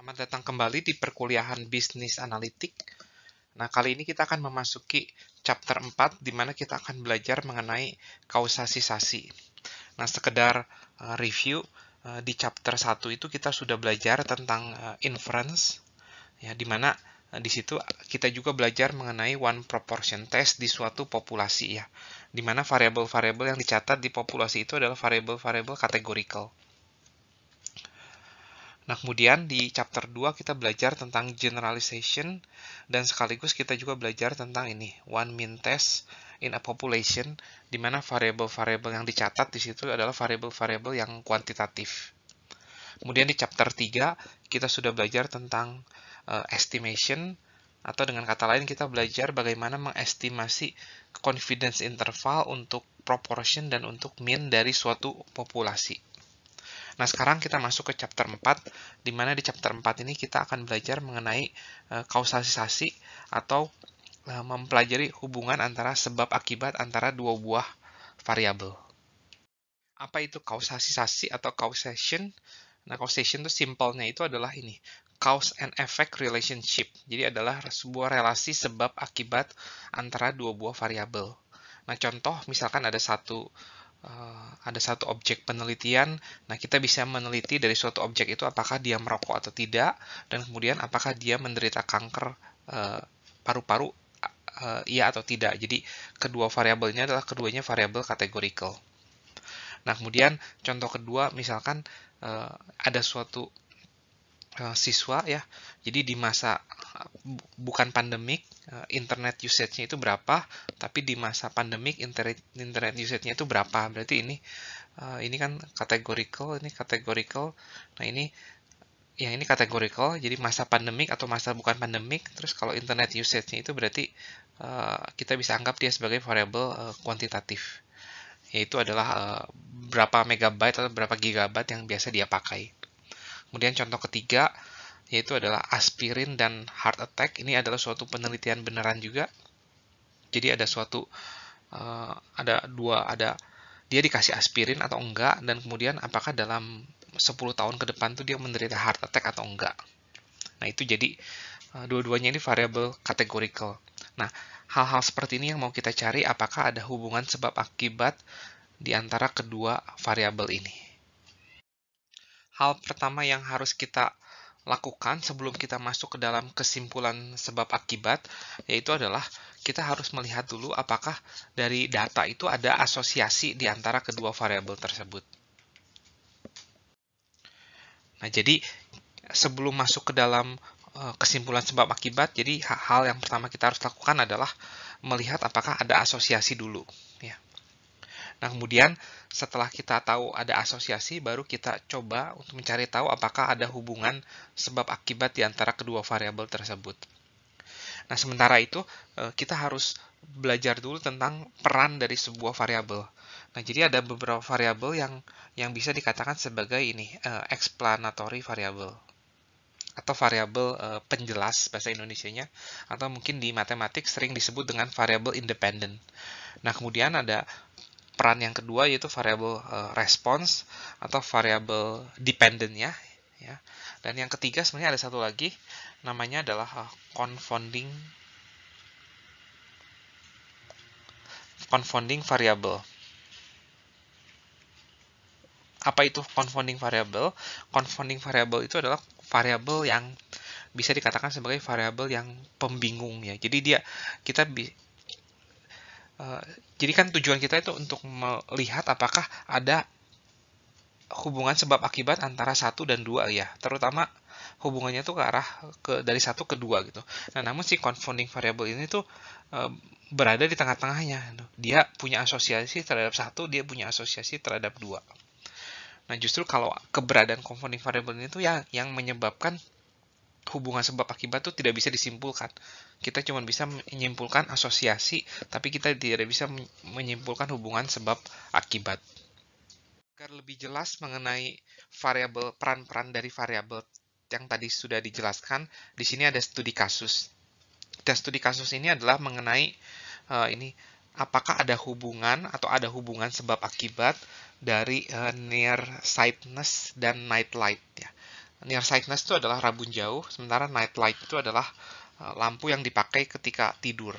Selamat datang kembali di perkuliahan Bisnis Analitik. Nah, kali ini kita akan memasuki chapter 4, di mana kita akan belajar mengenai kausalisasi. Nah, sekedar review, di chapter 1 itu kita sudah belajar tentang inference, ya, di mana di situ kita juga belajar mengenai one proportion test di suatu populasi, ya, di mana variabel-variabel yang dicatat di populasi itu adalah variabel-variabel categorical. Nah, kemudian di chapter 2 kita belajar tentang generalization dan sekaligus kita juga belajar tentang ini, one mean test in a population, di mana variabel-variabel yang dicatat di situ adalah variabel-variabel yang kuantitatif. Kemudian di chapter 3 kita sudah belajar tentang estimation, atau dengan kata lain kita belajar bagaimana mengestimasi confidence interval untuk proportion dan untuk mean dari suatu populasi. Nah, sekarang kita masuk ke chapter 4, di mana di chapter 4 ini kita akan belajar mengenai kausalisasi atau mempelajari hubungan antara sebab akibat antara dua buah variabel. Apa itu kausalisasi atau causation? Nah, causation itu simpelnya itu adalah ini, cause and effect relationship. Jadi adalah sebuah relasi sebab akibat antara dua buah variabel. Nah, contoh misalkan ada satu objek penelitian. Nah, kita bisa meneliti dari suatu objek itu apakah dia merokok atau tidak, dan kemudian apakah dia menderita kanker paru-paru, iya atau tidak. Jadi, kedua variabelnya adalah keduanya variabel categorical. Nah, kemudian contoh kedua, misalkan ada suatu siswa, ya, jadi di masa bukan pandemik, internet usage-nya itu berapa, tapi di masa pandemik internet usage-nya itu berapa. Berarti ini kan categorical, ini categorical. Nah, ini categorical, jadi masa pandemik atau masa bukan pandemik. Terus kalau internet usage-nya itu berarti kita bisa anggap dia sebagai variabel kuantitatif, yaitu adalah berapa megabyte atau berapa gigabyte yang biasa dia pakai. Kemudian contoh ketiga, yaitu adalah aspirin dan heart attack. Ini adalah suatu penelitian beneran juga. Jadi ada dia dikasih aspirin atau enggak, dan kemudian apakah dalam 10 tahun ke depan tuh dia menderita heart attack atau enggak. Nah, itu jadi dua-duanya ini variabel categorical. Nah, hal-hal seperti ini yang mau kita cari, apakah ada hubungan sebab akibat di antara kedua variabel ini. Hal pertama yang harus kita lakukan sebelum kita masuk ke dalam kesimpulan sebab akibat, yaitu adalah kita harus melihat dulu apakah dari data itu ada asosiasi di antara kedua variabel tersebut. Nah, jadi sebelum masuk ke dalam kesimpulan sebab akibat, jadi hal yang pertama kita harus lakukan adalah melihat apakah ada asosiasi dulu, ya. Nah, kemudian setelah kita tahu ada asosiasi, baru kita coba untuk mencari tahu apakah ada hubungan sebab akibat di antara kedua variabel tersebut. Nah, sementara itu kita harus belajar dulu tentang peran dari sebuah variabel. Nah, jadi ada beberapa variabel yang bisa dikatakan sebagai ini explanatory variable atau variabel penjelas bahasa Indonesianya, atau mungkin di matematik sering disebut dengan variabel independen. Nah, kemudian ada peran yang kedua, yaitu variabel response atau variabel dependent, ya. Dan yang ketiga sebenarnya ada satu lagi, namanya adalah confounding variable. Apa itu confounding variable? Confounding variable itu adalah variabel yang bisa dikatakan sebagai variabel yang pembingung, ya. Jadi jadi kan tujuan kita itu untuk melihat apakah ada hubungan sebab akibat antara 1 dan 2, ya. Terutama hubungannya tuh ke arah dari 1 ke 2 gitu. Nah, namun si confounding variable ini tuh berada di tengah-tengahnya. Dia punya asosiasi terhadap 1, dia punya asosiasi terhadap 2. Nah, justru kalau keberadaan confounding variable ini tuh yang menyebabkan hubungan sebab akibat itu tidak bisa disimpulkan. Kita cuma bisa menyimpulkan asosiasi, tapi kita tidak bisa menyimpulkan hubungan sebab akibat. Agar lebih jelas mengenai peran-peran dari variabel yang tadi sudah dijelaskan, di sini ada studi kasus. Dan studi kasus ini adalah mengenai apakah ada hubungan atau ada hubungan sebab akibat dari nearsightedness dan night light, ya. nearsightedness itu adalah rabun jauh, sementara night light itu adalah lampu yang dipakai ketika tidur.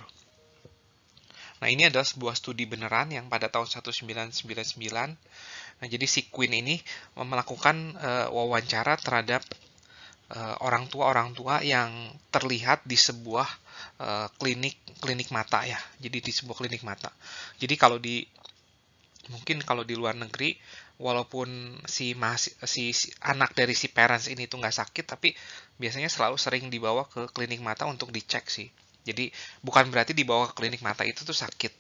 Nah, ini adalah sebuah studi beneran yang pada tahun 1999. Nah, jadi si Quinn ini melakukan wawancara terhadap orang tua yang terlihat di sebuah klinik mata ya. Jadi di sebuah klinik mata. Jadi mungkin kalau di luar negeri, walaupun si anak dari si parents ini tuh nggak sakit, tapi biasanya selalu sering dibawa ke klinik mata untuk dicek sih. Jadi bukan berarti dibawa ke klinik mata itu tuh sakit.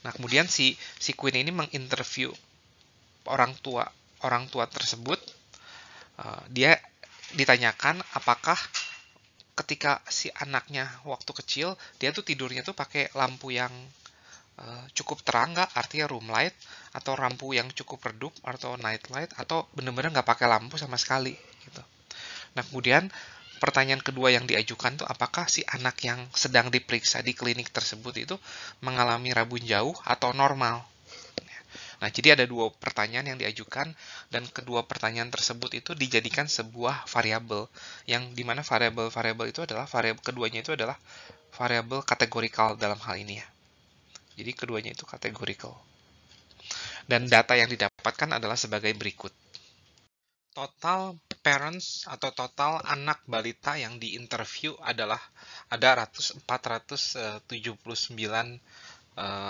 Nah, kemudian si Queen ini menginterview orang tua tersebut. Dia ditanyakan apakah ketika si anaknya waktu kecil dia tuh tidurnya tuh pakai lampu yang cukup terang nggak, artinya room light, atau lampu yang cukup redup atau night light, atau bener-bener nggak pakai lampu sama sekali gitu. Nah, kemudian pertanyaan kedua yang diajukan tuh apakah si anak yang sedang diperiksa di klinik tersebut itu mengalami rabun jauh atau normal. Nah, jadi ada dua pertanyaan yang diajukan, dan kedua pertanyaan tersebut itu dijadikan sebuah variabel, yang dimana variabel itu adalah keduanya itu adalah variabel kategorikal dalam hal ini ya. Jadi keduanya itu kategorikal. Dan data yang didapatkan adalah sebagai berikut. Total parents atau total anak balita yang diinterview adalah ada 479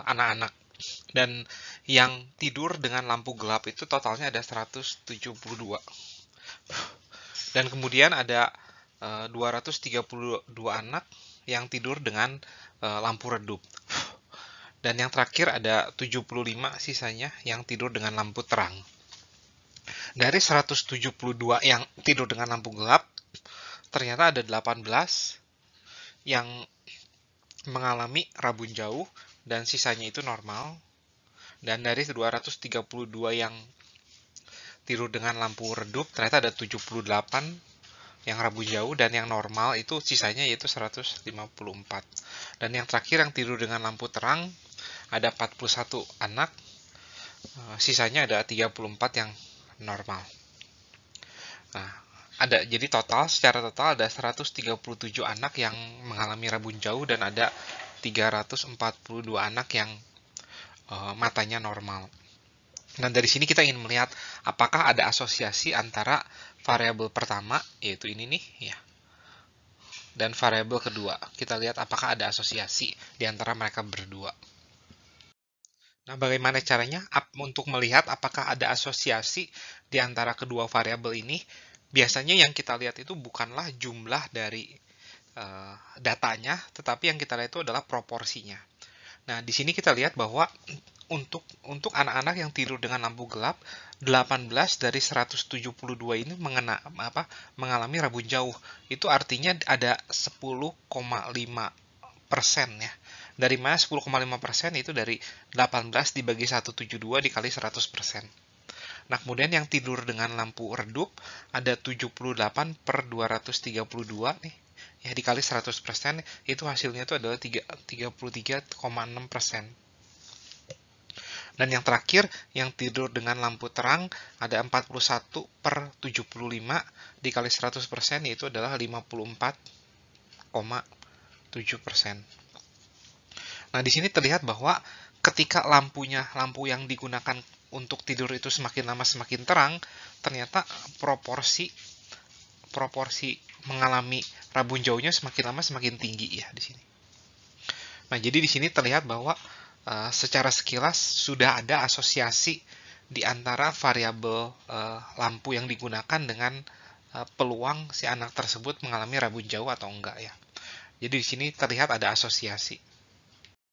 anak-anak. Dan yang tidur dengan lampu gelap itu totalnya ada 172. Dan kemudian ada 232 anak yang tidur dengan lampu redup. Dan yang terakhir ada 75 sisanya yang tidur dengan lampu terang. Dari 172 yang tidur dengan lampu gelap, ternyata ada 18 yang mengalami rabun jauh dan sisanya itu normal. Dan dari 232 yang tidur dengan lampu redup, ternyata ada 78 yang rabun jauh, dan yang normal itu sisanya yaitu 154. Dan yang terakhir yang tidur dengan lampu terang, ada 41 anak, sisanya ada 34 yang normal. Nah, jadi secara total ada 137 anak yang mengalami rabun jauh, dan ada 342 anak yang matanya normal. Nah, dari sini kita ingin melihat apakah ada asosiasi antara variabel pertama, yaitu ini nih ya, dan variabel kedua. Kita lihat apakah ada asosiasi di antara mereka berdua. Nah, bagaimana caranya untuk melihat apakah ada asosiasi di antara kedua variabel ini? Biasanya yang kita lihat itu bukanlah jumlah dari datanya, tetapi yang kita lihat itu adalah proporsinya. Nah, di sini kita lihat bahwa untuk anak-anak yang tidur dengan lampu gelap, 18 dari 172 ini mengalami rabun jauh. Itu artinya ada 10,5% ya. Dari mana 10,5%? Itu dari 18 dibagi 172 dikali 100%. Nah, kemudian yang tidur dengan lampu redup ada 78 per 232 nih. Ya, dikali 100%, itu hasilnya itu adalah 33,6%. Dan yang terakhir, yang tidur dengan lampu terang ada 41 per 75 dikali 100%, yaitu adalah 54,7%. Nah, di sini terlihat bahwa ketika lampu yang digunakan untuk tidur itu semakin lama semakin terang, ternyata proporsi mengalami rabun jauhnya semakin lama semakin tinggi ya di sini. Nah, jadi di sini terlihat bahwa secara sekilas sudah ada asosiasi di antara variabel lampu yang digunakan dengan peluang si anak tersebut mengalami rabun jauh atau enggak ya. Jadi di sini terlihat ada asosiasi.